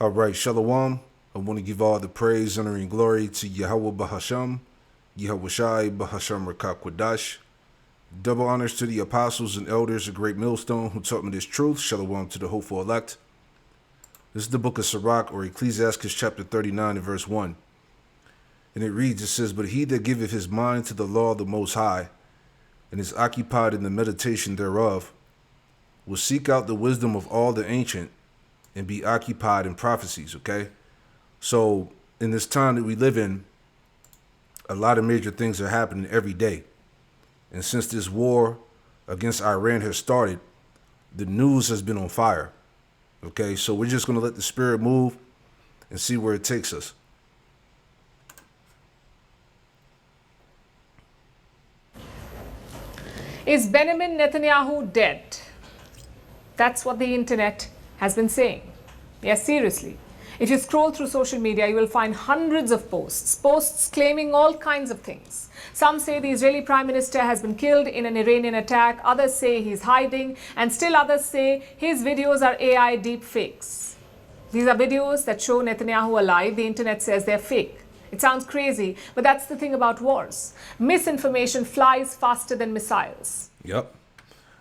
All right, Shalom. I want to give all the praise, honor, and glory to Yahweh Bahasham, Yahweh Bahasham Rakakwadash. Double honors to the apostles and elders of Great Millstone who taught me this truth. Shalom to the hopeful elect. This is the book of Sirach, or Ecclesiastes chapter 39 and verse 1. And it reads, it says, "But he that giveth his mind to the law of the Most High, and is occupied in the meditation thereof, will seek out the wisdom of all the ancient, and be occupied in prophecies," okay? So in this time that we live in, a lot of major things are happening every day. And since this war against Iran has started, the news has been on fire, okay? So we're just going to let the spirit move and see where it takes us. Is Benjamin Netanyahu dead? That's what the internet has been saying. Yes, seriously. If you scroll through social media, you will find hundreds of posts claiming all kinds of things. Some say the Israeli Prime Minister has been killed in an Iranian attack. Others say he's hiding. And still others say his videos are AI deep fakes. These are videos that show Netanyahu alive. The internet says they're fake. It sounds crazy, but that's the thing about wars. Misinformation flies faster than missiles. Yep.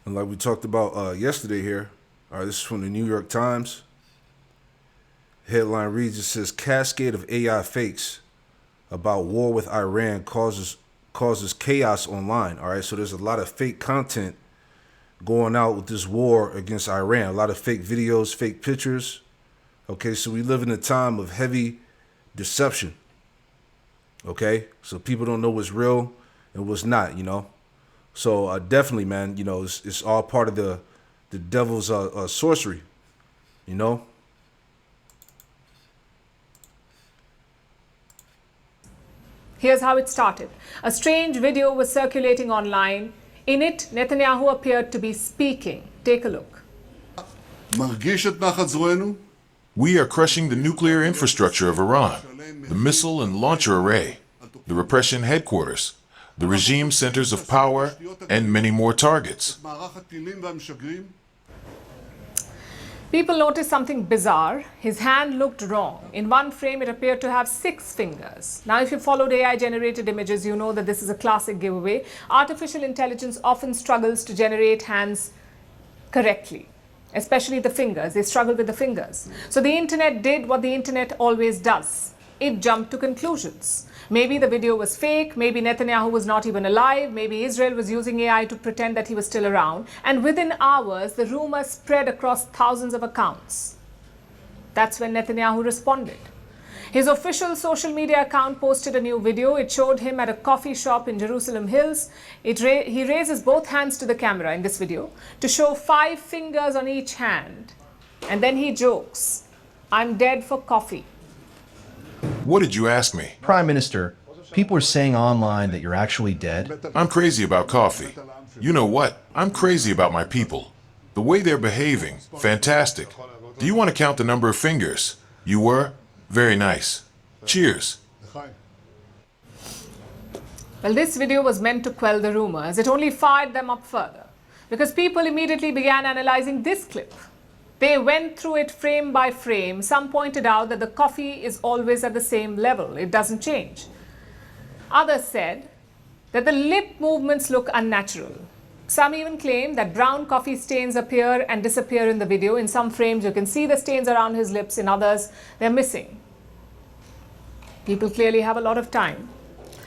And like we talked about yesterday here, this is from the New York Times. Headline reads, it says, "Cascade of AI fakes about war with Iran causes chaos online." All right, so there's a lot of fake content going out with this war against Iran. A lot of fake videos, fake pictures. Okay, so we live in a time of heavy deception. Okay, so people don't know what's real and what's not, you know. So definitely, man, you know, it's all part of the devil's sorcery, you know. Here's how it started. A strange video was circulating online. In it, Netanyahu appeared to be speaking. Take a look. We are crushing the nuclear infrastructure of Iran, the missile and launcher array, the repression headquarters, the regime centers of power, and many more targets. People noticed something bizarre. His hand looked wrong. In one frame, it appeared to have 6 fingers. Now, if you followed AI-generated images, you know that this is a classic giveaway. Artificial intelligence often struggles to generate hands correctly, especially the fingers. They struggle with the fingers. So the internet did what the internet always does. It jumped to conclusions. Maybe the video was fake, maybe Netanyahu was not even alive, maybe Israel was using AI to pretend that he was still around. And within hours, the rumor spread across thousands of accounts. That's when Netanyahu responded. His official social media account posted a new video. It showed him at a coffee shop in Jerusalem Hills. He raises both hands to the camera in this video to show 5 fingers on each hand. And then he jokes, "I'm dead for coffee." What did you ask me? Prime Minister, people are saying online that you're actually dead. I'm crazy about coffee. You know what? I'm crazy about my people. The way they're behaving, fantastic. Do you want to count the number of fingers? You were? Very nice. Cheers. Well, this video was meant to quell the rumors. It only fired them up further because people immediately began analyzing this clip. They went through it frame by frame. Some pointed out that the coffee is always at the same level. It doesn't change. Others said that the lip movements look unnatural. Some even claim that brown coffee stains appear and disappear in the video. In some frames, you can see the stains around his lips. In others, they're missing. People clearly have a lot of time.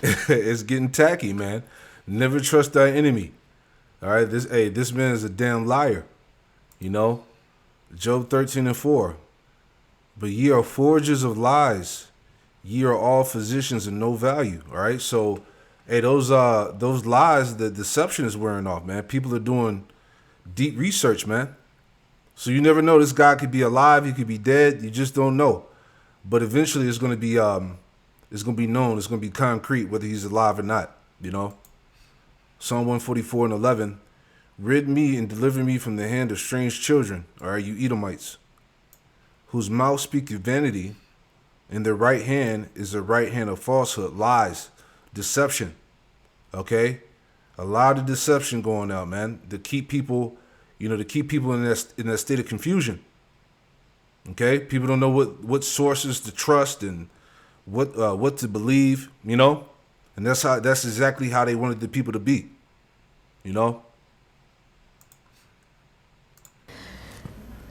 It's getting tacky, man. Never trust thy enemy. All right, this man is a damn liar, you know. Job 13 and 4. "But ye are forgers of lies. Ye are all physicians of no value." All right. So, those lies, the deception is wearing off, man. People are doing deep research, man. So you never know. This guy could be alive. He could be dead. You just don't know. But eventually it's going to be known. It's going to be concrete whether he's alive or not, you know. Psalm 144 and 11. "Rid me and deliver me from the hand of strange children," all right, you Edomites, "whose mouth speaketh vanity, and their right hand is the right hand of falsehood," lies, deception, okay? A lot of deception going out, man, to keep people, you know, to keep people in that state of confusion. Okay, people don't know what sources to trust and what to believe, you know, and that's exactly how they wanted the people to be, you know.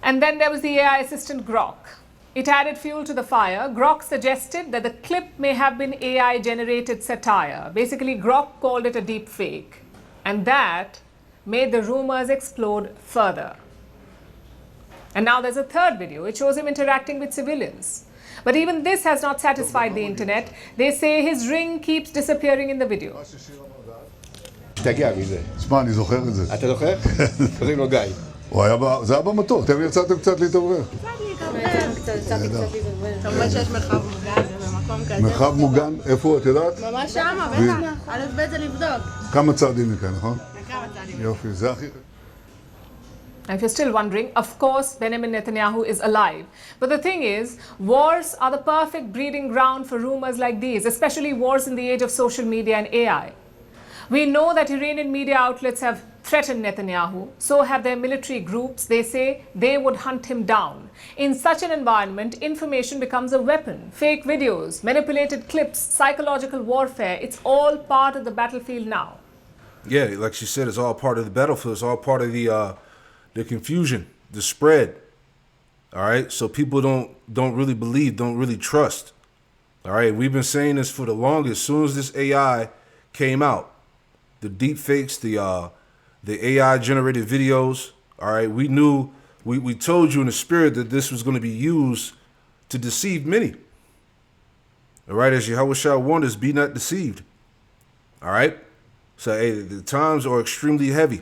And then there was the AI assistant Grok. It added fuel to the fire. Grok suggested that the clip may have been AI generated satire. Basically, Grok called it a deep fake, and that made the rumors explode further. And now there's a third video. It shows him interacting with civilians. But even this has not satisfied the internet. They say his ring keeps disappearing in the video. תגיע מזה. תשמע, אני זוכר את זה. אתה זוכר? קוראים לו גיא. זה היה במטור, אתם יצאתם קצת להתעורר. יצאתי קצת להתעורר. כמובן שיש מרחב מוגן במקום כזה. מרחב מוגן, איפה את יודעת? ממש שמה, בטח. א' ב' זה לבדוק. כמה צעדים מכאן, נכון? כמה צעדים. יופי, זה הכי... If you're still wondering, of course, Benjamin Netanyahu is alive. But the thing is, wars are the perfect breeding ground for rumors like these, especially wars in the age of social media and AI. We know that Iranian media outlets have threatened Netanyahu. So have their military groups. They say they would hunt him down. In such an environment, information becomes a weapon. Fake videos, manipulated clips, psychological warfare, it's all part of the battlefield now. Yeah, like she said, it's all part of the battlefield. It's all part of the confusion, the spread. All right, so people don't really believe, don't really trust. All right, we've been saying this for the longest. As soon as this AI came out, the deep fakes, the AI generated videos. All right, we knew, we told you in the spirit that this was going to be used to deceive many. All right, as WH0RE warned us, be not deceived. All right, so hey, the times are extremely heavy.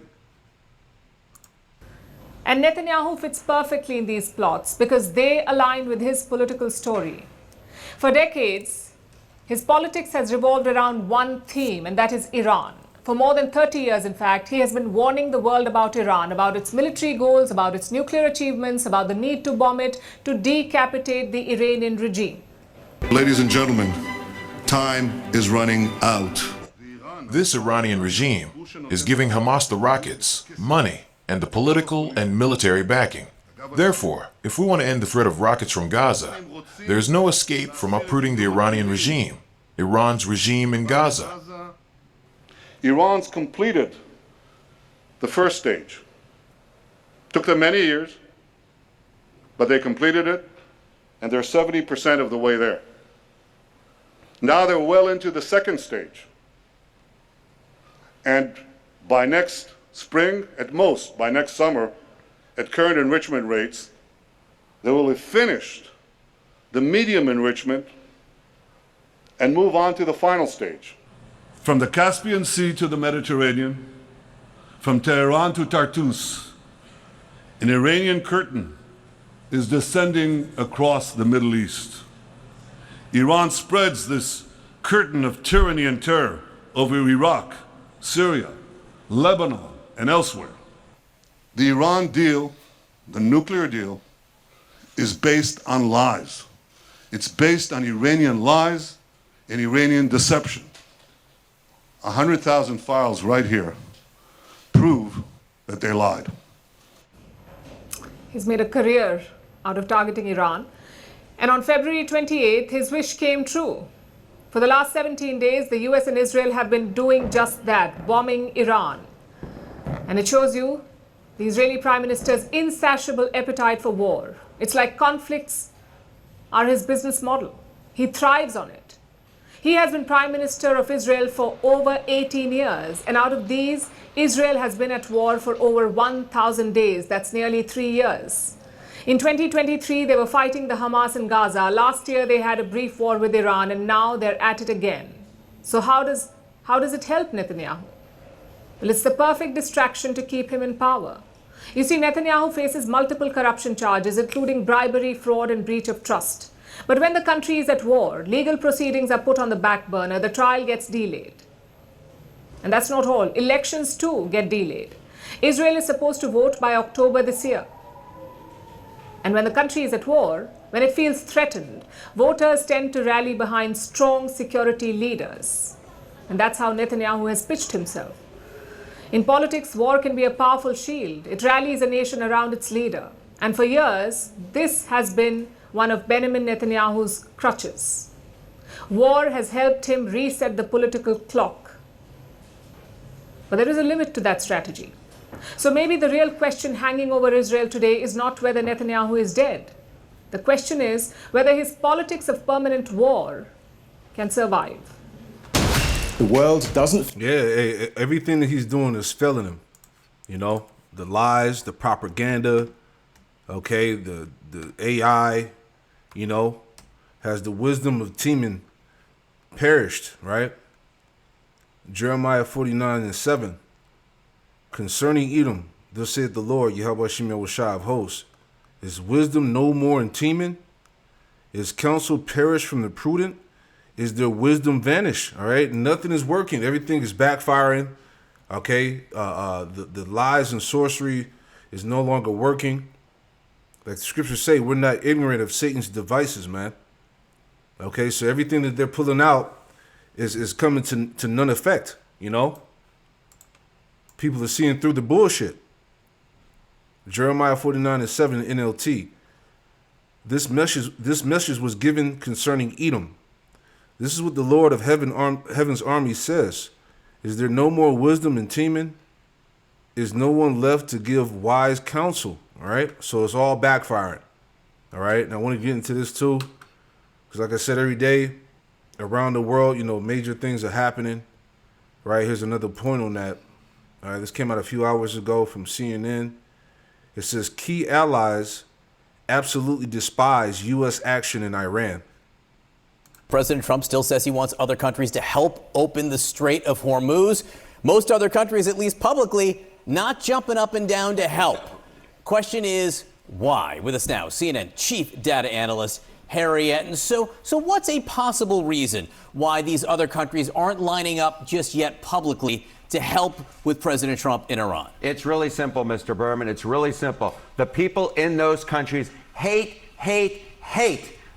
And Netanyahu fits perfectly in these plots because they align with his political story. For decades, his politics has revolved around one theme, and that is Iran. For more than 30 years, in fact, he has been warning the world about Iran, about its military goals, about its nuclear achievements, about the need to bomb it, to decapitate the Iranian regime. Ladies and gentlemen, time is running out. This Iranian regime is giving Hamas the rockets, money, and the political and military backing. Therefore, if we want to end the threat of rockets from Gaza, there is no escape from uprooting the Iranian regime, Iran's regime in Gaza. Iran's completed the first stage. Took them many years, but they completed it, and they're 70% of the way there. Now they're well into the second stage. And by next spring, at most, by next summer, at current enrichment rates, they will have finished the medium enrichment and move on to the final stage. From the Caspian Sea to the Mediterranean, from Tehran to Tartus, an Iranian curtain is descending across the Middle East. Iran spreads this curtain of tyranny and terror over Iraq, Syria, Lebanon, and elsewhere. The Iran deal, the nuclear deal, is based on lies. It's based on Iranian lies and Iranian deception. 100,000 files right here prove that they lied. He's made a career out of targeting Iran. And on February 28th, his wish came true. For the last 17 days, the US and Israel have been doing just that, bombing Iran. And it shows you the Israeli Prime Minister's insatiable appetite for war. It's like conflicts are his business model. He thrives on it. He has been Prime Minister of Israel for over 18 years, and out of these, Israel has been at war for over 1,000 days. That's nearly 3 years. In 2023, they were fighting the Hamas in Gaza. Last year, they had a brief war with Iran, and now they're at it again. So how does it help Netanyahu? Well, it's the perfect distraction to keep him in power. You see, Netanyahu faces multiple corruption charges, including bribery, fraud, and breach of trust. But when the country is at war, legal proceedings are put on the back burner, the trial gets delayed. And that's not all. Elections too get delayed. Israel is supposed to vote by October this year. And when the country is at war, when it feels threatened, voters tend to rally behind strong security leaders. And that's how Netanyahu has pitched himself. In politics, war can be a powerful shield. It rallies a nation around its leader. And for years, this has been one of Benjamin Netanyahu's crutches. War has helped him reset the political clock. But there is a limit to that strategy. So maybe the real question hanging over Israel today is not whether Netanyahu is dead. The question is whether his politics of permanent war can survive. The world doesn't. Yeah, everything that he's doing is failing him. You know, the lies, the propaganda, okay, the AI, you know, has the wisdom of Teman perished, right? Jeremiah 49:7. Concerning Edom, thus saith the Lord, Yahweh Shai of hosts, is wisdom no more in Teman? Is counsel perished from the prudent? Is their wisdom vanished? All right, nothing is working. Everything is backfiring. Okay, the lies and sorcery is no longer working. Like the scriptures say, we're not ignorant of Satan's devices, man. Okay, so everything that they're pulling out is coming to none effect, you know? People are seeing through the bullshit. Jeremiah 49:7 NLT. This message was given concerning Edom. This is what the Lord of heaven's army says. Is there no more wisdom in Teman? Is no one left to give wise counsel? All right, so it's all backfiring. All right, and I want to get into this too, because like I said, every day around the world, you know, major things are happening. Right, here's another point on that. All right, this came out a few hours ago from CNN. It says key allies absolutely despise U.S. action in Iran. President Trump still says he wants other countries to help open the Strait of Hormuz. Most other countries, at least publicly, not jumping up and down to help. Question is, why? With us now, CNN chief data analyst Harry Etten. So what's a possible reason why these other countries aren't lining up just yet publicly to help with President Trump in Iran? It's really simple, Mr. Berman. It's really simple. The people in those countries hate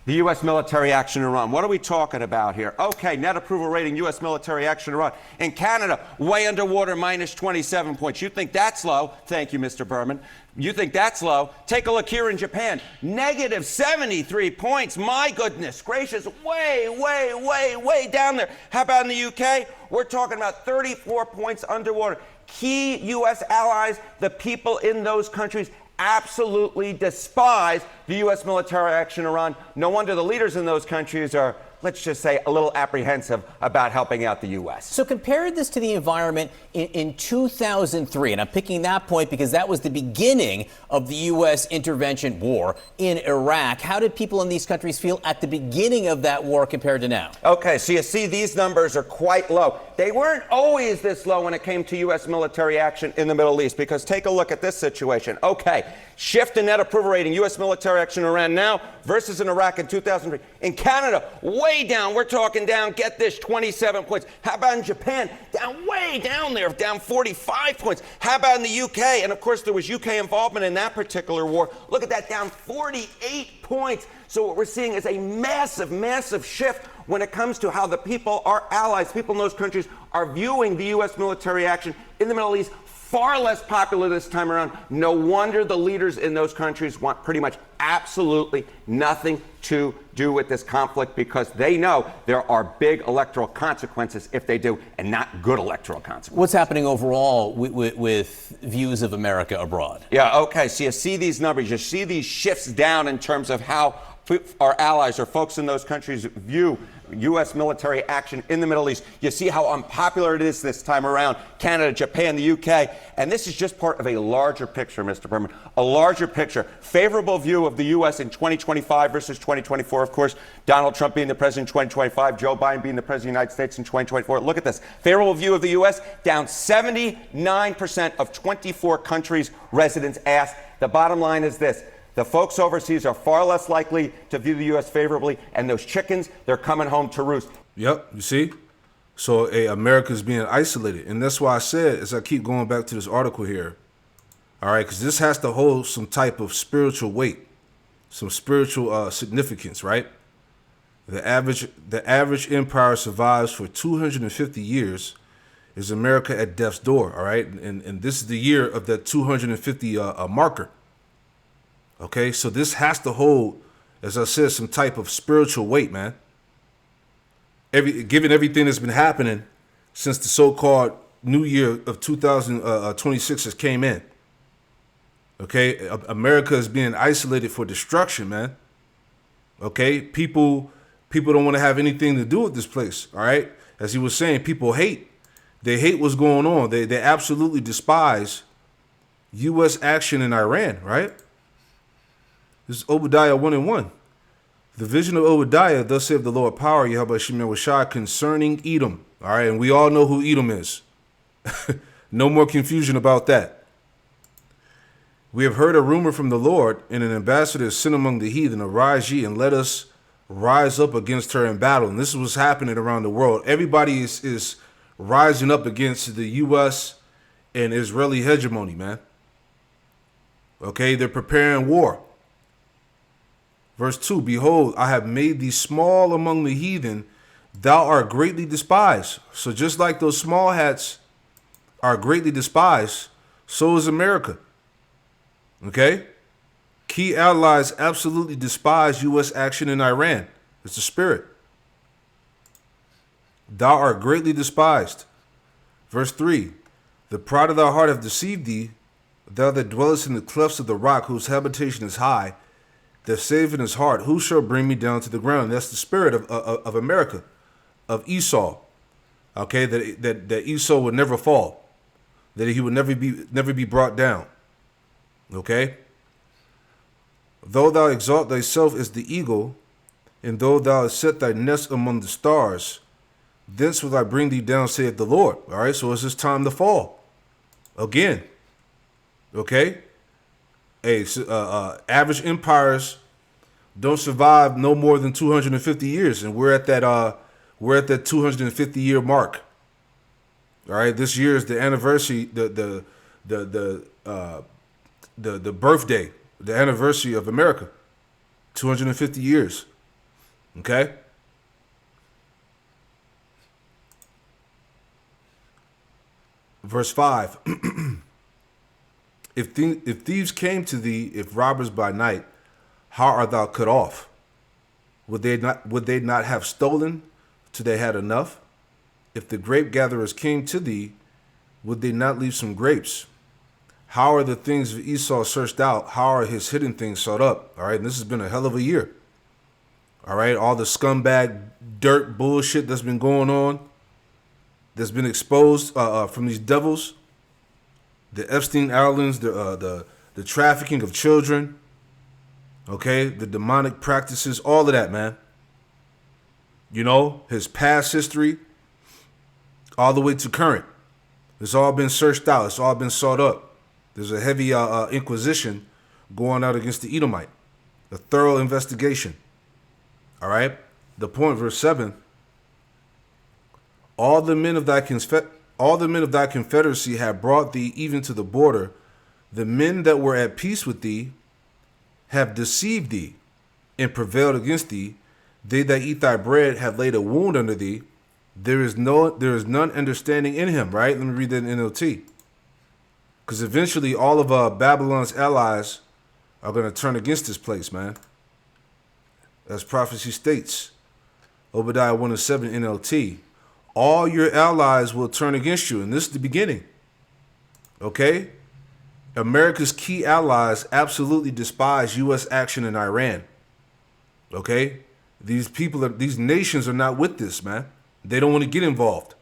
the U.S. military action in Iran. What are we talking about here? Okay, net approval rating, U.S. military action in Iran. In Canada, way underwater, minus 27 points. You think that's low? Thank you, Mr. Berman. You think that's low? Take a look here in Japan. Negative 73 points. My goodness gracious. Way down there. How about in the UK? We're talking about 34 points underwater. Key U.S. allies, the people in those countries, absolutely despise the U.S. military action in Iran. No wonder the leaders in those countries are, let's just say, a little apprehensive about helping out the U.S. So compare this to the environment in 2003, and I'm picking that point because that was the beginning of the U.S. intervention war in Iraq. How did people in these countries feel at the beginning of that war compared to now? Okay, so you see these numbers are quite low. They weren't always this low when it came to U.S. military action in the Middle East, because take a look at this situation. Okay, shift in net approval rating, U.S. military action in Iran now versus in Iraq in 2003. In Canada, way down. We're talking down, get this, 27 points. How about in Japan? Down way down there, down 45 points. How about in the UK? And of course, there was UK involvement in that particular war. Look at that, down 48 points. So what we're seeing is a massive shift when it comes to how the people, our allies, people in those countries, are viewing the U.S. military action in the Middle East. Far less popular this time around. No wonder the leaders in those countries want pretty much absolutely nothing to do with this conflict, because they know there are big electoral consequences if they do, and not good electoral consequences. What's happening overall with views of America abroad? Yeah, okay, so you see these numbers, you see these shifts down in terms of how our allies or folks in those countries view U.S. military action in the Middle East. You see how unpopular it is this time around. Canada, Japan, the U.K. And this is just part of a larger picture, Mr. Berman. A larger picture. Favorable view of the U.S. in 2025 versus 2024. Of course, Donald Trump being the president in 2025, Joe Biden being the president of the United States in 2024. Look at this. Favorable view of the U.S. down 79% of 24 countries' residents asked. The bottom line is this. The folks overseas are far less likely to view the U.S. favorably, and those chickens, they're coming home to roost. Yep, you see? So America's being isolated. And that's why I said, as I keep going back to this article here, all right, because this has to hold some type of spiritual weight, some spiritual significance, right? The average empire survives for 250 years. Is America at death's door, all right? And this is the year of that 250 marker. Okay, so this has to hold, as I said, some type of spiritual weight, man. Given everything that's been happening since the so-called New Year of 2026 has came in. Okay, America is being isolated for destruction, man. Okay, people don't want to have anything to do with this place. All right, as he was saying, people hate. They hate what's going on. They absolutely despise U.S. action in Iran. Right. This is Obadiah 1:1. The vision of Obadiah, thus saith the Lord power, Yahweh Shem Yahushua, concerning Edom. All right, and we all know who Edom is. No more confusion about that. We have heard a rumor from the Lord, and an ambassador is sent among the heathen. Arise ye, and let us rise up against her in battle. And this is what's happening around the world. Everybody is rising up against the U.S. and Israeli hegemony, man. Okay, they're preparing war. Verse 2, behold, I have made thee small among the heathen. Thou art greatly despised. So just like those small hats are greatly despised, so is America. Okay? Key allies absolutely despise U.S. action in Iran. It's the spirit. Thou art greatly despised. Verse 3, the pride of thy heart hath deceived thee, thou that dwellest in the clefts of the rock, whose habitation is high, that saveth in his heart, who shall bring me down to the ground? That's the spirit of America, of Esau. Okay, that Esau would never fall, that he would never be brought down. Okay? Though thou exalt thyself as the eagle, and though thou hast set thy nest among the stars, thence will I bring thee down, saith the Lord. All right, so it's just time to fall. Again. Okay? Hey, average empires don't survive no more than 250 years, and we're at that 250-year mark. All right, this year is the anniversary, the birthday, the anniversary of America, 250 years. Okay. Verse 5. If thieves came to thee, if robbers by night, how art thou cut off? Would they not have stolen till they had enough? If the grape gatherers came to thee, would they not leave some grapes? How are the things of Esau searched out? How are his hidden things sought up? All right, and this has been a hell of a year. All right, all the scumbag dirt bullshit that's been going on, that's been exposed from these devils. The Epstein Islands, the trafficking of children, okay, the demonic practices, all of that, man. You know, his past history, all the way to current. It's all been searched out. It's all been sought up. There's a heavy inquisition going out against the Edomite, a thorough investigation. All right. The point, verse 7. All the men of thy confederacy have brought thee even to the border. The men that were at peace with thee have deceived thee and prevailed against thee. They that eat thy bread have laid a wound under thee. There is none understanding in him. Right? Let me read that in NLT. Because eventually all of Babylon's allies are going to turn against this place, man. As prophecy states. Obadiah 1:7 NLT. All your allies will turn against you. And this is the beginning. Okay? America's key allies absolutely despise U.S. action in Iran. Okay? These nations are not with this, man. They don't want to get involved.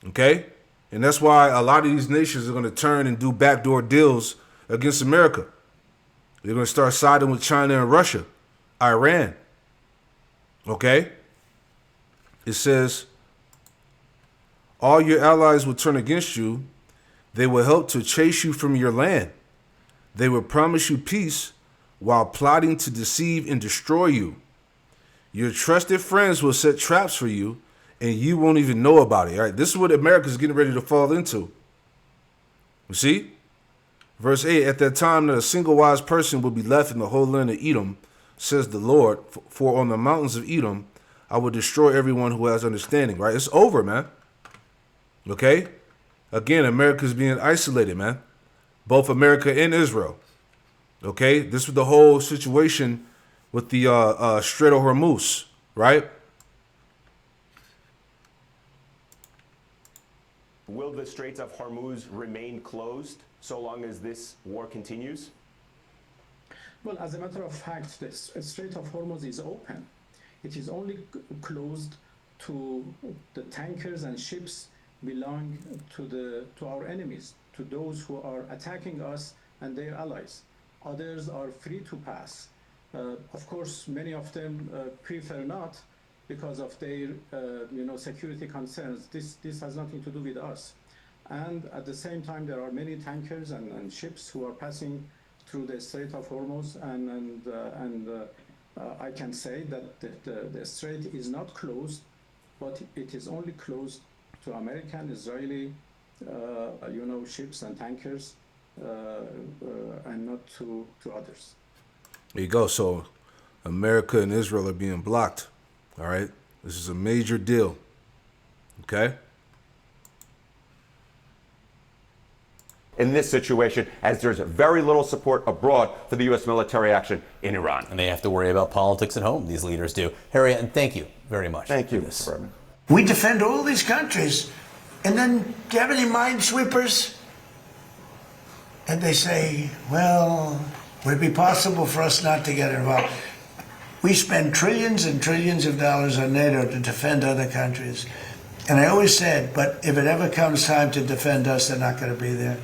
Okay? And that's why a lot of these nations are going to turn and do backdoor deals against America. They're going to start siding with China and Russia, Iran. Okay? It says, all your allies will turn against you. They will help to chase you from your land. They will promise you peace while plotting to deceive and destroy you. Your trusted friends will set traps for you, and you won't even know about it. All right, this is what America's getting ready to fall into. You see? Verse 8, at that time not a single wise person will be left in the whole land of Edom, says the Lord, for on the mountains of Edom I will destroy everyone who has understanding. Right? It's over, man. Okay? Again, America's being isolated, man. Both America and Israel. Okay, this was the whole situation with the Strait of Hormuz, right? Will the Straits of Hormuz remain closed so long as this war continues? Well, as a matter of fact, the Strait of Hormuz is open. It is only closed to the tankers and ships belong to our enemies, to those who are attacking us and their allies. Others are free to pass. Of course, many of them prefer not because of their security concerns. This has nothing to do with us. And at the same time, there are many tankers and ships who are passing through the Strait of Hormuz, and I can say that the strait is not closed, but it is only closed to American, Israeli, ships and tankers, and not to others. There you go. So America and Israel are being blocked. All right. This is a major deal. Okay. In this situation, as there's very little support abroad for the U.S. military action in Iran. And they have to worry about politics at home, these leaders do. Harriet, and thank you very much. Thank you, Mr. Berman. We defend all these countries, and then do you have any minesweepers? And they say, well, would it be possible for us not to get involved? We spend trillions and trillions of dollars on NATO to defend other countries. And I always said, but if it ever comes time to defend us, they're not going to be there.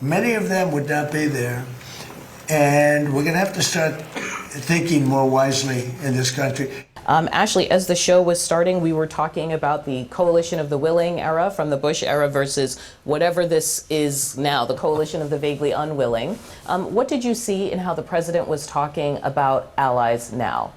Many of them would not be there. And we're going to have to start thinking more wisely in this country. Ashley, as the show was starting, we were talking about the coalition of the willing era from the Bush era versus whatever this is now, the coalition of the vaguely unwilling. What did you see in how the president was talking about allies now?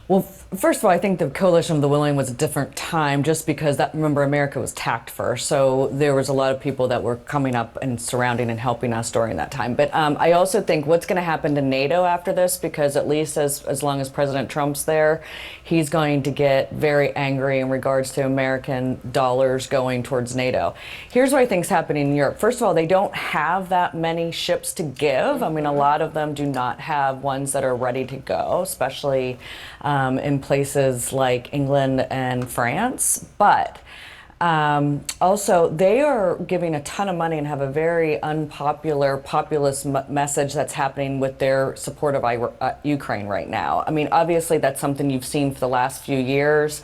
Well, first of all, I think the coalition of the willing was a different time just because remember, America was attacked first. So there was a lot of people that were coming up and surrounding and helping us during that time. But I also think what's going to happen to NATO after this, because at least as long as President Trump's there, he's going to get very angry in regards to American dollars going towards NATO. Here's what I think is happening in Europe. First of all, they don't have that many ships to give. I mean, a lot of them do not have ones that are ready to go, especially in places like England and France. But also, they are giving a ton of money and have a very unpopular, populist message that's happening with their support of Ukraine right now. I mean, obviously, that's something you've seen for the last few years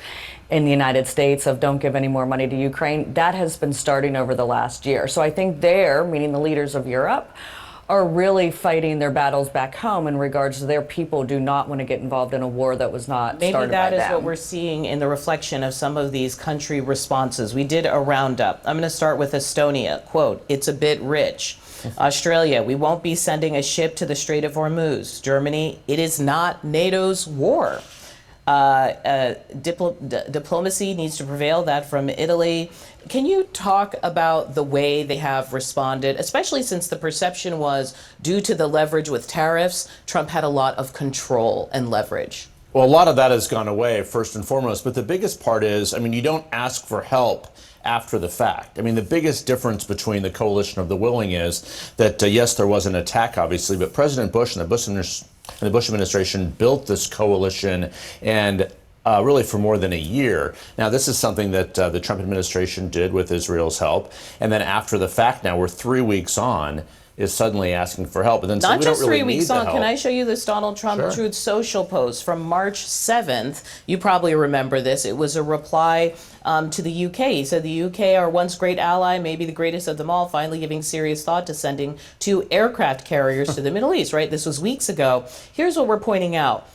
in the United States of don't give any more money to Ukraine. That has been starting over the last year. So I think they're, meaning the leaders of Europe, are really fighting their battles back home in regards to their people do not want to get involved in a war that was not started by them. Maybe that is what we're seeing in the reflection of some of these country responses. We did a roundup. I'm going to start with Estonia. Quote, it's a bit rich. Australia, we won't be sending a ship to the Strait of Hormuz. Germany, it is not NATO's war. Diplomacy needs to prevail, that from Italy. Can you talk about the way they have responded, especially since the perception was due to the leverage with tariffs, Trump had a lot of control and leverage? Well, a lot of that has gone away, first and foremost. But the biggest part is, I mean, you don't ask for help after the fact. I mean, the biggest difference between the coalition of the willing is that, yes, there was an attack, obviously, but President Bush and the Bush administration built this coalition and really for more than a year. Now, this is something that the Trump administration did with Israel's help. And then after the fact now, we're 3 weeks on, is suddenly asking for help. And then Not we just don't really 3 weeks need the on. help. Can I show you this Donald Trump Sure. Truth Social post from March 7th? You probably remember this. It was a reply to the UK. He said the UK, our once great ally, maybe the greatest of them all, finally giving serious thought to sending 2 aircraft carriers to the Middle East, right? This was weeks ago. Here's what we're pointing out.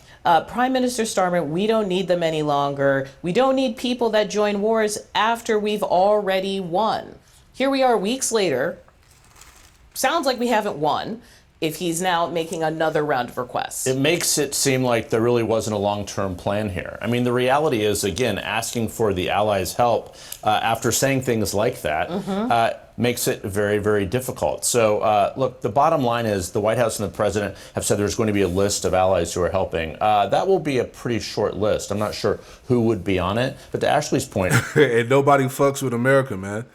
Prime Minister Starmer, we don't need them any longer. We don't need people that join wars after we've already won. Here we are weeks later. Sounds like we haven't won if he's now making another round of requests. It makes it seem like there really wasn't a long-term plan here. I mean, the reality is, again, asking for the allies' help after saying things like that makes it very, very difficult. So, look, the bottom line is the White House and the president have said there's going to be a list of allies who are helping. That will be a pretty short list. I'm not sure who would be on it. But to Ashley's point... And nobody fucks with America, man.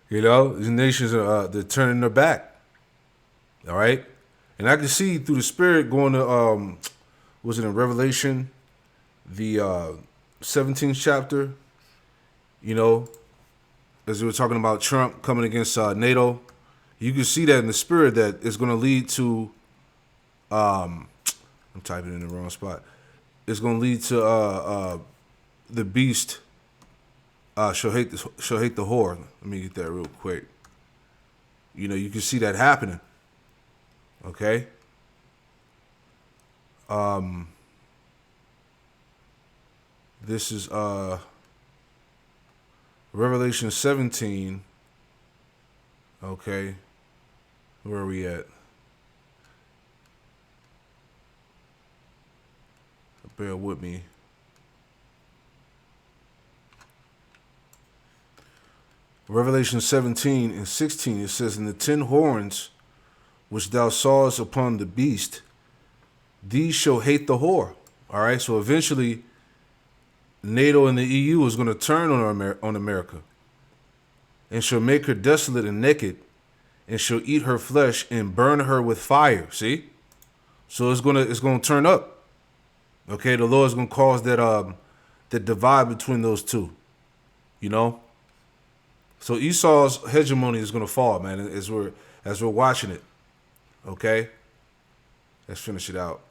You know, these nations are they're turning their back. All right. And I can see through the spirit going to, was it in Revelation, the 17th chapter, you know, as we were talking about Trump coming against NATO, you can see that in the spirit that it's going to lead to, I'm typing in the wrong spot. It's going to lead to the beast shall hate the whore. Let me get that real quick. You know, you can see that happening. Okay. This is Revelation 17. Okay. Where are we at? Bear with me. Revelation 17 and 16, it says, "And the 10 horns which thou sawest upon the beast, these shall hate the whore." All right, so eventually NATO and the EU is going to turn on America, and shall make her desolate and naked, and shall eat her flesh and burn her with fire. See? So it's gonna turn up. Okay, the Lord is gonna cause that divide between those two. You know? So Esau's hegemony is gonna fall, man, as we're watching it. Okay? Let's finish it out.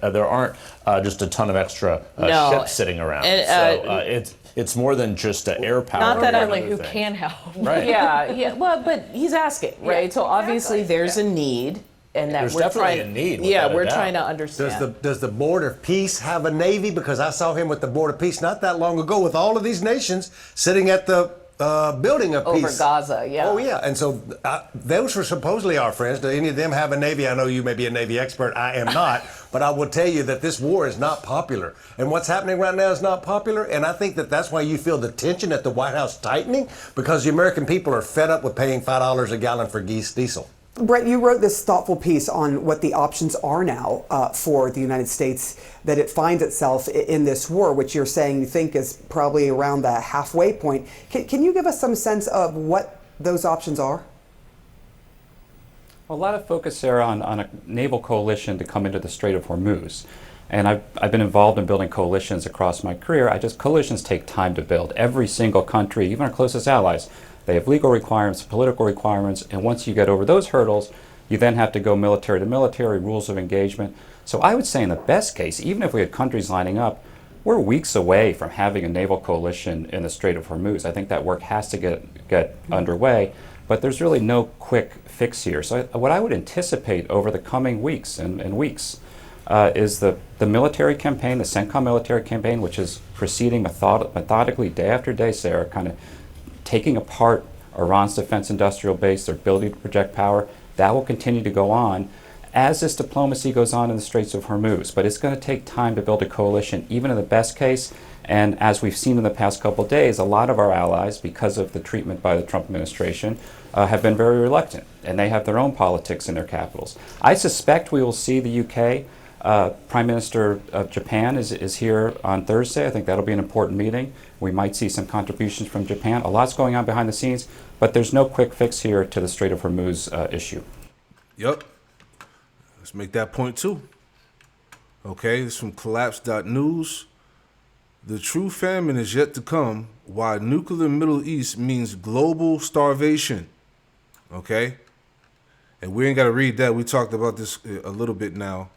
There aren't just a ton of extra ships sitting around. And, so it's more than just air power. Not that Only who can help. Right. Yeah. Well, but he's asking, right? So obviously there's a need, and that There's we're definitely trying. a need. Yeah, without a we're doubt. trying to understand. Does the Board of Peace have a Navy? Because I saw him with the Board of Peace not that long ago with all of these nations sitting at the building of Over peace. Gaza, yeah. Oh, yeah. And so those were supposedly our friends. Do any of them have a Navy? I know you may be a Navy expert. I am not. But I will tell you that this war is not popular. And what's happening right now is not popular. And I think that that's why you feel the tension at the White House tightening, because the American people are fed up with paying $5 a gallon for diesel. Brett, you wrote this thoughtful piece on what the options are now for the United States, that it finds itself in this war, which you're saying you think is probably around the halfway point. Can you give us some sense of what those options are? A lot of focus there on a naval coalition to come into the Strait of Hormuz. And I've been involved in building coalitions across my career. Coalitions take time to build. Every single country, even our closest allies, they have legal requirements, political requirements, and once you get over those hurdles, you then have to go military to military, rules of engagement. So I would say in the best case, even if we had countries lining up, we're weeks away from having a naval coalition in the Strait of Hormuz. I think that work has to get underway, but there's really no quick fix here. So what I would anticipate over the coming weeks and weeks is the military campaign, the CENTCOM military campaign, which is proceeding methodically day after day, Sarah, kind of taking apart Iran's defense industrial base, their ability to project power. That will continue to go on as this diplomacy goes on in the Straits of Hormuz. But it's going to take time to build a coalition, even in the best case. And as we've seen in the past couple of days, a lot of our allies, because of the treatment by the Trump administration, have been very reluctant. And they have their own politics in their capitals. I suspect we will see the UK. Prime Minister of Japan is here on Thursday. I think that'll be an important meeting. We might see some contributions from Japan. A lot's going on behind the scenes, but there's no quick fix here to the Strait of Hormuz issue. Yep. Let's make that point too. Okay, this is from collapse.news. The true famine is yet to come. Why nuclear Middle East means global starvation. Okay? And we ain't got to read that. We talked about this a little bit now.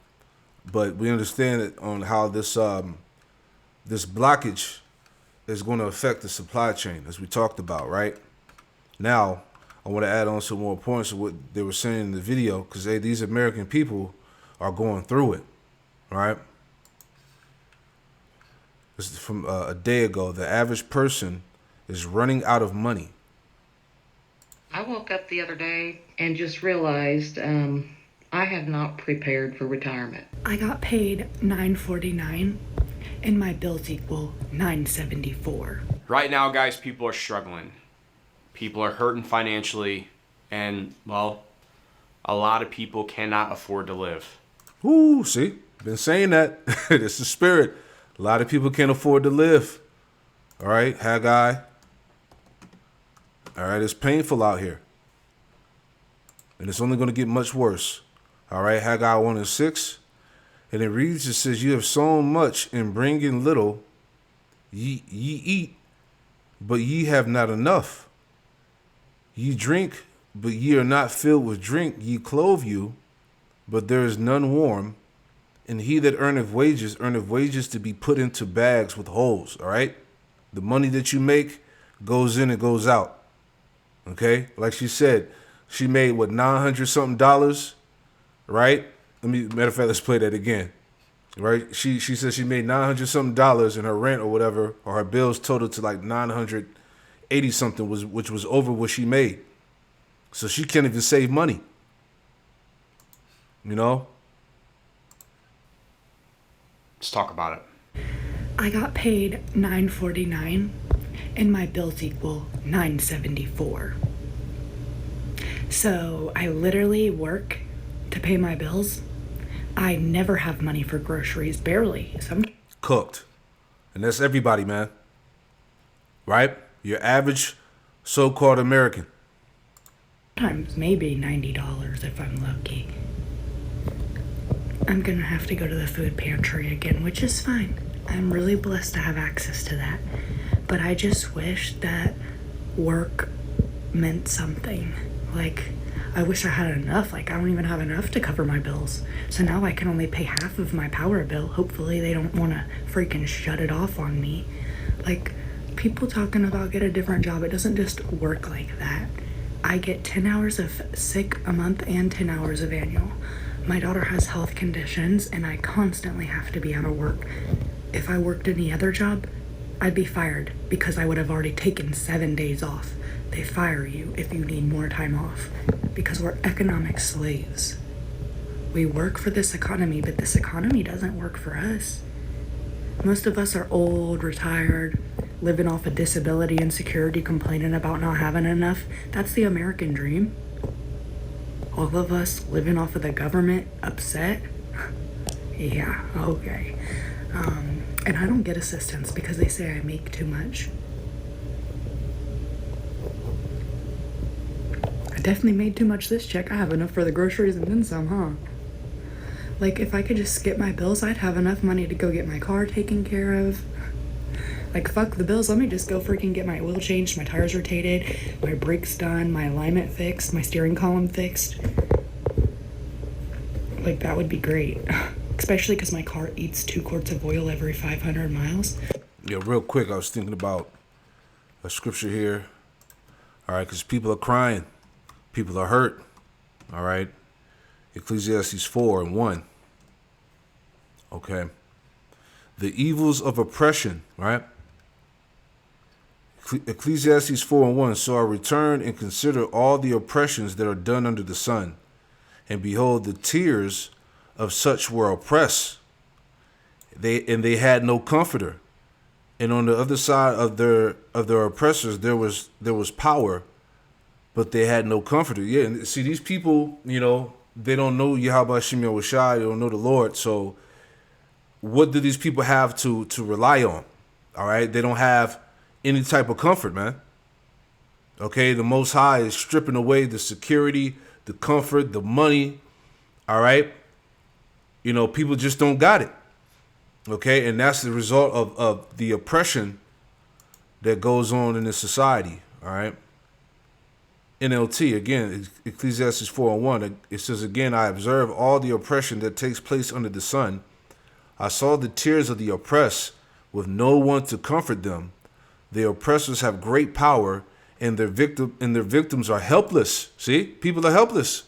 But we understand it on how this this blockage is going to affect the supply chain, as we talked about, right? Now, I want to add on some more points of what they were saying in the video, because these American people are going through it, right? This is from a day ago. The average person is running out of money. I woke up the other day and just realized I have not prepared for retirement. I got paid $9.49 and my bills equal $9.74. Right now, guys, people are struggling. People are hurting financially, and, well, a lot of people cannot afford to live. Ooh, see? Been saying that. It's the spirit. A lot of people can't afford to live. All right, Haggai. All right, it's painful out here. And it's only going to get much worse. All right, Haggai 1:6. And it reads, it says, "You have sown much and bring in little. Ye eat, but ye have not enough. Ye drink, but ye are not filled with drink. Ye clothe you, but there is none warm. And he that earneth wages to be put into bags with holes." All right? The money that you make goes in and goes out. Okay? Like she said, she made, what, $900-something, right? Matter of fact, let's play that again. Right? She said she made $900-something, and her rent or whatever, or her bills totaled to like $980-something, which was over what she made. So she can't even save money. You know? Let's talk about it. I got paid $9.49 and my bills equal $9.74. So I literally work to pay my bills. I never have money for groceries, barely. Cooked. And that's everybody, man. Right? Your average so-called American. Sometimes maybe $90 if I'm lucky. I'm gonna have to go to the food pantry again, which is fine. I'm really blessed to have access to that. But I just wish that work meant something. Like, I wish I had enough. Like, I don't even have enough to cover my bills. So now I can only pay half of my power bill. Hopefully they don't want to freaking shut it off on me. Like, people talking about get a different job, it doesn't just work like that. I get 10 hours of sick a month and 10 hours of annual. My daughter has health conditions and I constantly have to be out of work. If I worked any other job, I'd be fired because I would have already taken 7 days off. They fire you if you need more time off because we're economic slaves. We work for this economy, but this economy doesn't work for us. Most of us are old, retired, living off of disability and security, complaining about not having enough. That's the American dream. All of us living off of the government, upset. Yeah, okay. And I don't get assistance because they say I make too much. I definitely made too much this check. I have enough for the groceries and then some, huh? Like, if I could just skip my bills, I'd have enough money to go get my car taken care of. Like, fuck the bills, let me just go freaking get my oil changed, my tires rotated, my brakes done, my alignment fixed, my steering column fixed. Like, that would be great. Especially because my car eats 2 quarts of oil every 500 miles. Yeah, real quick, I was thinking about a scripture here. All right, because people are crying. People are hurt. All right. Ecclesiastes 4:1. Okay. The evils of oppression, right? Ecclesiastes 4:1. "So I return and consider all the oppressions that are done under the sun. And behold, the tears of such were oppressed. They had no comforter. And on the other side of their oppressors, there was power, but they had no comforter." Yeah, and see, these people, you know, they don't know Yahweh Shem Yahushai, they don't know the Lord. So what do these people have to rely on? All right, they don't have any type of comfort, man. Okay, the Most High is stripping away the security, the comfort, the money. All right, you know, people just don't got it. Okay, and that's the result of the oppression that goes on in this society. All right. NLT, again, Ecclesiastes 4:1, it says, "Again, I observe all the oppression that takes place under the sun. I saw the tears of the oppressed with no one to comfort them. The oppressors have great power and their victims are helpless." See, people are helpless.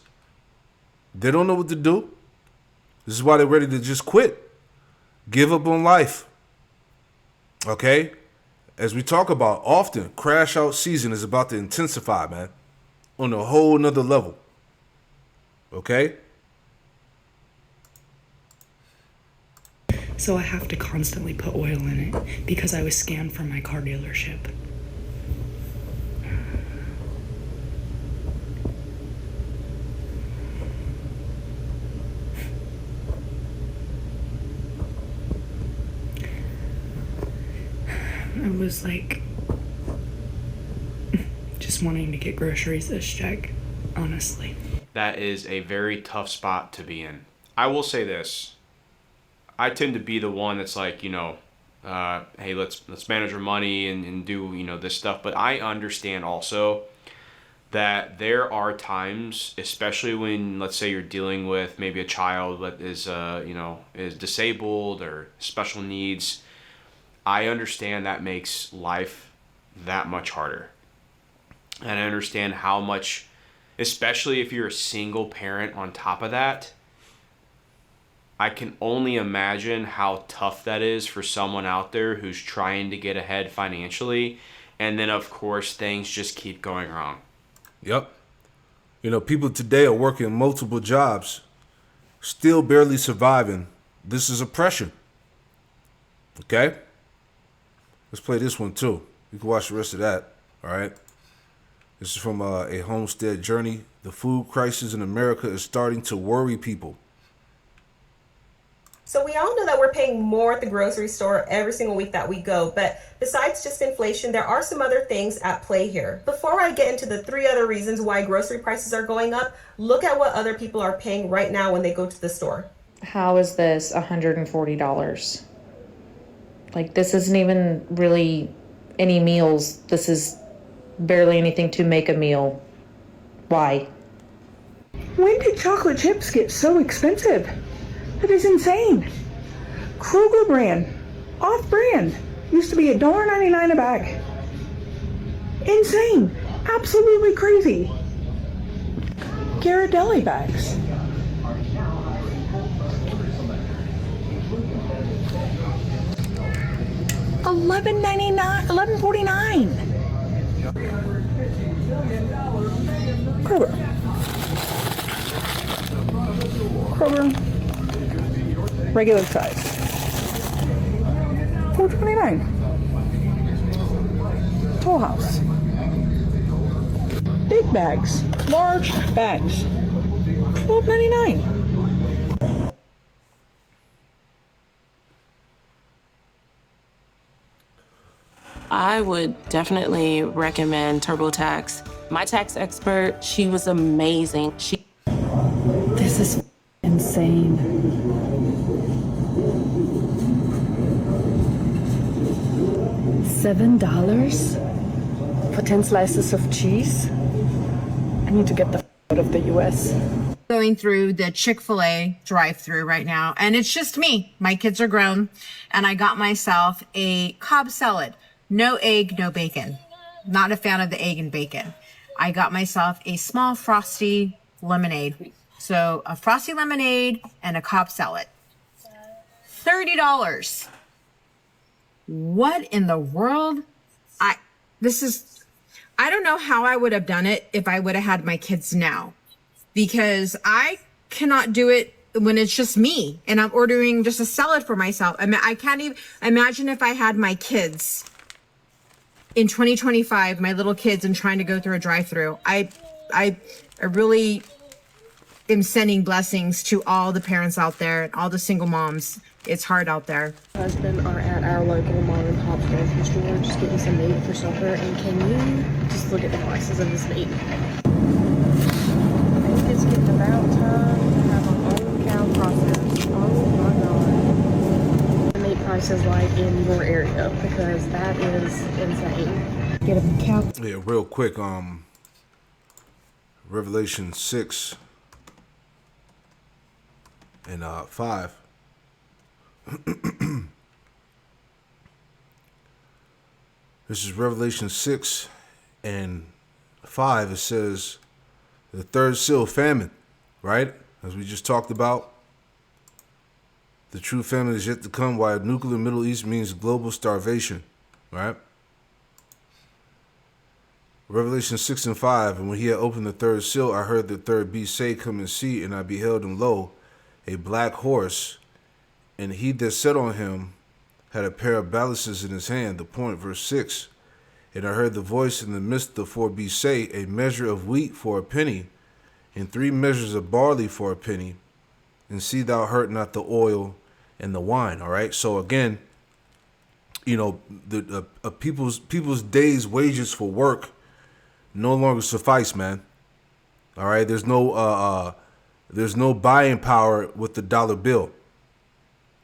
They don't know what to do. This is why they're ready to just quit. Give up on life. Okay? As we talk about often, crash out season is about to intensify, man. On a whole nother level. Okay? So I have to constantly put oil in it because I was scanned from my car dealership. I was like just wanting to get groceries this check, honestly. that is a very tough spot to be in. I will say this. I tend to be the one that's like, hey, let's manage our money and do, this stuff. But I understand also that there are times, especially when, let's say, you're dealing with maybe a child that is, is disabled or special needs. I understand that makes life that much harder. And I understand how much, especially if you're a single parent on top of that, I can only imagine how tough that is for someone out there who's trying to get ahead financially. And then, of course, things just keep going wrong. Yep. People today are working multiple jobs, still barely surviving. This is oppression. Okay? Let's play this one too. You can watch the rest of that. All right? This is from a homestead journey. The food crisis in America is starting to worry people. So we all know that we're paying more at the grocery store every single week that we go, but besides just inflation, there are some other things at play here. Before I get into the 3 other reasons why grocery prices are going up, look at what other people are paying right now when they go to the store. How is this $140? Like, this isn't even really any meals. This is barely anything to make a meal. Why? When did chocolate chips get so expensive? That is insane. Kroger brand, off-brand, used to be $1.99 a bag. Insane. Absolutely crazy. Ghirardelli bags. $11.99, $11.49. Kroger. Regular size. $4.29. Toll House. Big bags. Large bags. $12.99. I would definitely recommend TurboTax. My tax expert, she was amazing. This is insane. $7 for 10 slices of cheese? I need to get the out of the US. Going through the Chick-fil-A drive-thru right now, and it's just me. My kids are grown, and I got myself a Cobb salad. No egg, no bacon. Not a fan of the egg and bacon. I got myself a small frosty lemonade. So a frosty lemonade and a Cobb salad. $30. What in the world? I don't know how I would have done it if I would have had my kids now, because I cannot do it when it's just me and I'm ordering just a salad for myself. I can't even imagine if I had my kids in 2025, my little kids, and trying to go through a drive-through. I really am sending blessings to all the parents out there and all the single moms. It's hard out there. My husband are at our local mom and pop grocery store just getting some meat for supper, and can you just look at the prices of this meat? I think it's getting about time to have our own cow processed. Oh my God. The meat prices like in your area, because that is insane. Get a cow. Yeah, real quick. Revelation 6 and 5. This is Revelation 6 and 5. It says the third seal, famine, right? As we just talked about. The true famine is yet to come, while nuclear Middle East means global starvation, right? Revelation 6 and 5. And when he had opened the third seal, I heard the third beast say, come and see. And I beheld, and lo, a black horse. And he that sat on him had a pair of balances in his hand. The point, verse 6. And I heard the voice in the midst of the four beasts say, a measure of wheat for a penny, and 3 measures of barley for a penny. And see thou hurt not the oil and the wine. All right. So again, the people's days' wages for work no longer suffice, man. All right, there's no buying power with the dollar bill.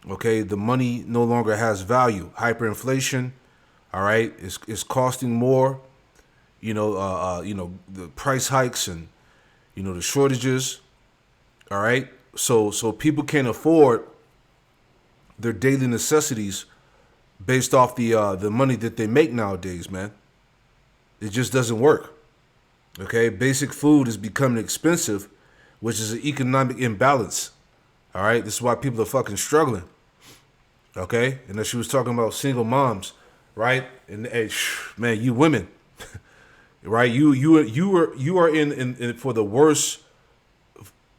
Okay, the money no longer has value. Hyperinflation, all right, is costing more. The price hikes and the shortages. All right, so people can't afford their daily necessities based off the money that they make nowadays, man. It just doesn't work. Okay, basic food is becoming expensive, which is an economic imbalance. All right, this is why people are fucking struggling. Okay, and then she was talking about single moms, right? And hey, man, you women, right? You are in for the worst,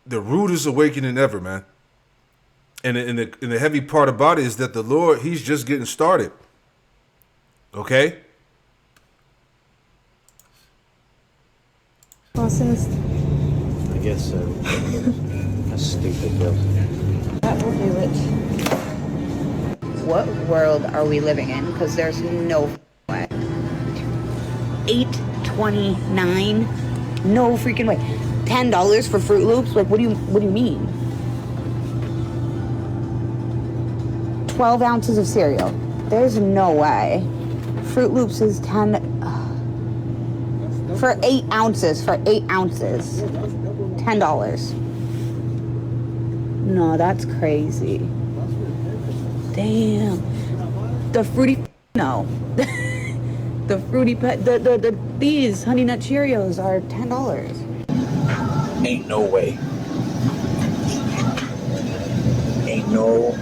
the rudest awakening ever, man. And the heavy part about it is that the Lord, He's just getting started. Okay. Classist. I guess so. That's stupid, though. That will do it. What world are we living in? Because there's no way. $8.29? No freaking way. $10 for Fruit Loops? Like, what do you mean? 12 ounces of cereal. There's no way. Fruit Loops is 10 for 8 ounces. For 8 ounces, $10. No, that's crazy. Damn. The fruity, no. The fruity, these Honey Nut Cheerios are $10. Ain't no way. Ain't no.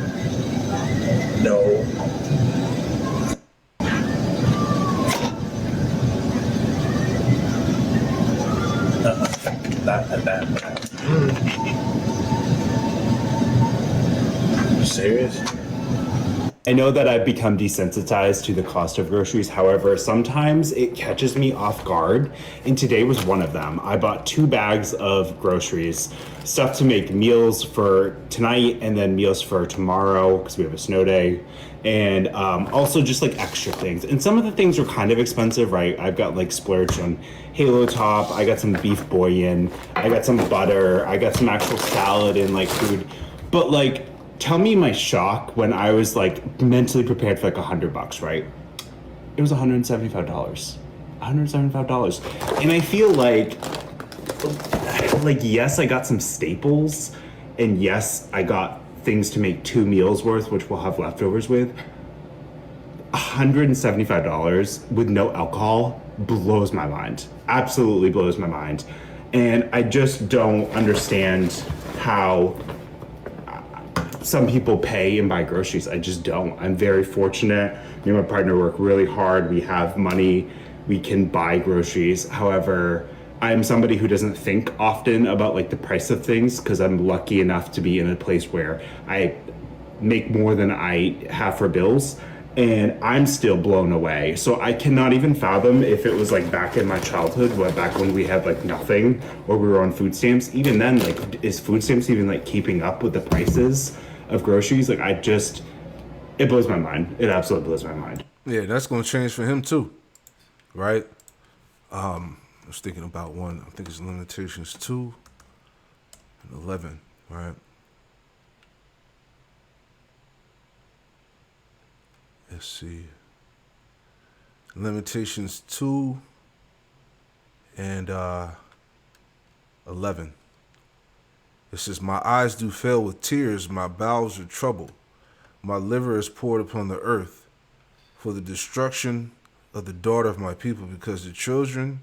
That. You serious? I know that I've become desensitized to the cost of groceries. However, sometimes it catches me off guard, and today was one of them. I bought 2 bags of groceries, stuff to make meals for tonight and then meals for tomorrow because we have a snow day, and also just like extra things. And some of the things are kind of expensive, right? I've got like splurged on Halo Top, I got some beef bouillon, I got some butter, I got some actual salad and like food, but like, tell me my shock when I was like mentally prepared for like $100, right? It was $175. $175. And I feel like yes, I got some staples, and yes, I got things to make 2 meals worth, which we'll have leftovers with. $175 with no alcohol blows my mind. Absolutely blows my mind. And I just don't understand how some people pay and buy groceries. I just don't. I'm very fortunate. Me and my partner work really hard. We have money. We can buy groceries. However, I'm somebody who doesn't think often about like the price of things because I'm lucky enough to be in a place where I make more than I have for bills, and I'm still blown away. So I cannot even fathom if it was like back in my childhood, back when we had like nothing or we were on food stamps. Even then, like, is food stamps even like keeping up with the prices of groceries? Like, it blows my mind. It absolutely blows my mind. Yeah, that's going to change for him too, right? I was thinking about one. I think it's Limitations 2 and 11, right? Let's see. Limitations 2 and 11. It says, "My eyes do fail with tears, my bowels are troubled. My liver is poured upon the earth for the destruction of the daughter of my people, because the children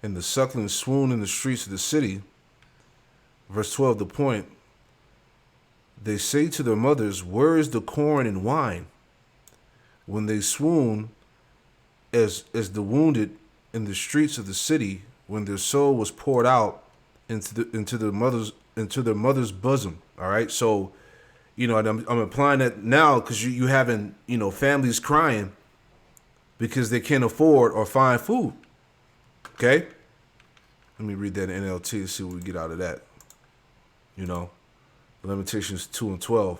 and the sucklings swoon in the streets of the city." Verse 12, the point. "They say to their mothers, where is the corn and wine? When they swoon as the wounded in the streets of the city, when their soul was poured out into their mother's bosom." All right, so and I'm applying that now because you having families crying because they can't afford or find food. Okay, let me read that in NLT and see what we get out of that. Limitations 2 and 12.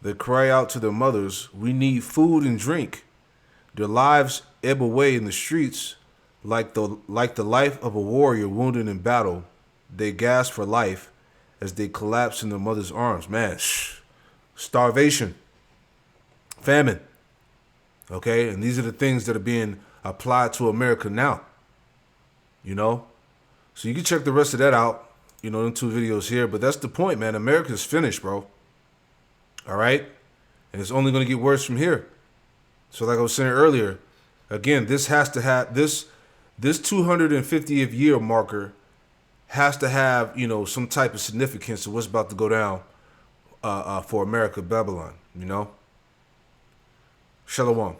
"They cry out to their mothers, we need food and drink. Their lives ebb away in the streets like the life of a warrior wounded in battle. they gasp for life as they collapse in their mother's arms. Man, starvation, famine. Okay, and these are the things that are being applied to America now. You know, so you can check the rest of that out. You know, them 2 videos here. But that's the point, man. America's finished, bro. All right, and it's only going to get worse from here. So, like I was saying earlier, again, this has to have this 250th year marker has to have, you know, some type of significance to what's about to go down for America, Babylon. You know, Shalom.